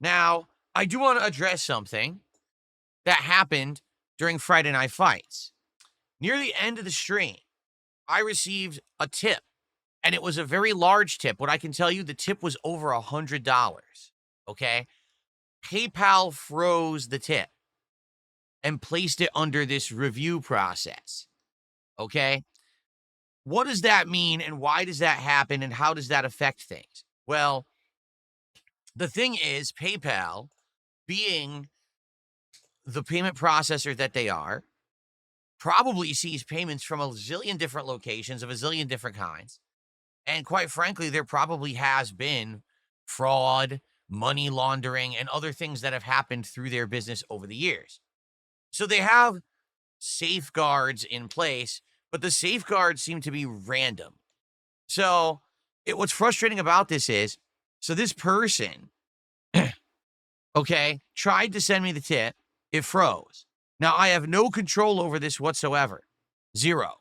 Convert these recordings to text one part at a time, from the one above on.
Now, I do want to address something that happened during Friday Night Fights. Near the end of the stream, I received a tip, and it was a very large tip. What I can tell you, the tip was over $100, okay? PayPal froze the tip and placed it under this review process, okay? What does that mean, and why does that happen, and how does that affect things? Well, the thing is, PayPal, being the payment processor that they are, probably sees payments from a zillion different locations of a zillion different kinds. And quite frankly, there probably has been fraud, money laundering, and other things that have happened through their business over the years. So they have safeguards in place, but the safeguards seem to be random. So what's frustrating about this is, so this person, okay, tried to send me the tip. It froze. Now, I have no control over this whatsoever. Zero.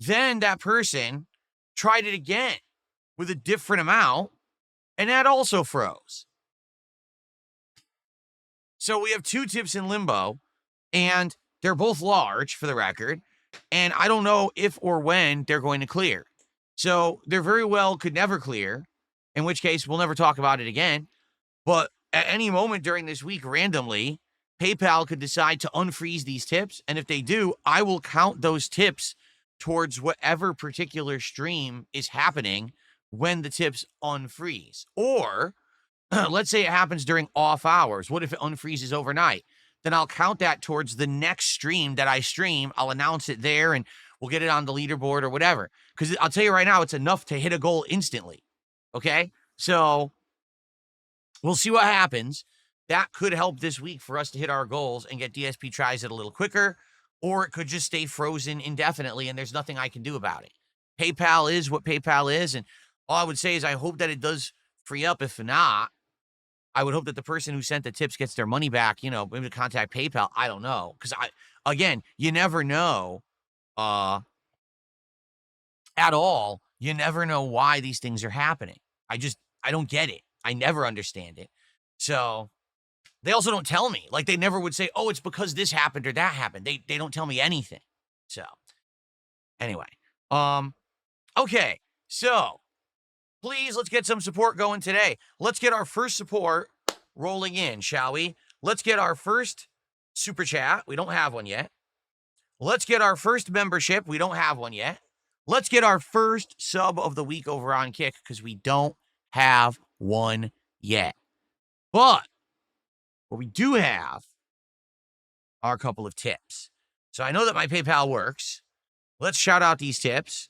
Then that person tried it again with a different amount, and that also froze. So we have two tips in limbo, and they're both large, for the record, and I don't know if or when they're going to clear. So they very well could never clear, in which case we'll never talk about it again. But at any moment during this week, randomly, PayPal could decide to unfreeze these tips, and if they do, I will count those tips towards whatever particular stream is happening when the tips unfreeze. Or let's say it happens during off hours. What if it unfreezes overnight? Then I'll count that towards the next stream that I stream. I'll announce it there, and we'll get it on the leaderboard or whatever. Because I'll tell you right now, it's enough to hit a goal instantly. Okay? So we'll see what happens. That could help this week for us to hit our goals and get DSP tries it a little quicker, or it could just stay frozen indefinitely and there's nothing I can do about it. PayPal is what PayPal is, and all I would say is I hope that it does free up. If not, I would hope that the person who sent the tips gets their money back, maybe to contact PayPal. I don't know, because again, you never know at all. You never know why these things are happening. I don't get it. I never understand it. So they also don't tell me. Like, they never would say, oh, it's because this happened or that happened. They don't tell me anything. So anyway, okay. So please, let's get some support going today. Let's get our first support rolling in, shall we? Let's get our first super chat. We don't have one yet. Let's get our first membership. We don't have one yet. Let's get our first sub of the week over on Kick, because we don't have one yet. But what we do have are a couple of tips. So I know that my PayPal works. Let's shout out these tips.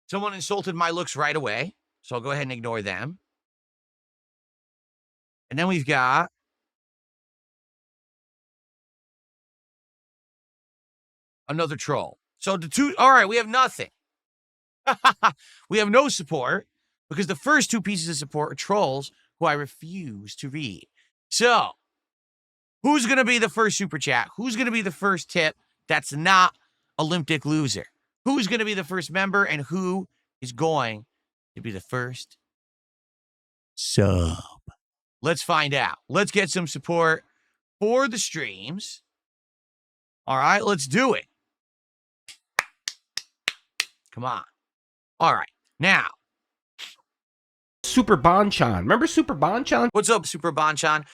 Someone insulted my looks right away, so I'll go ahead and ignore them. And then we've got another troll. So all right, we have nothing. We have no support, because the first two pieces of support are trolls who I refuse to read. So who's going to be the first super chat? Who's going to be the first tip that's not Olympic loser? Who's going to be the first member, and who is going to be the first sub? Let's find out. Let's get some support for the streams. All right, let's do it. Come on. All right, now. Super Bonchan. Remember Super Bonchan? What's up, Super Bonchan?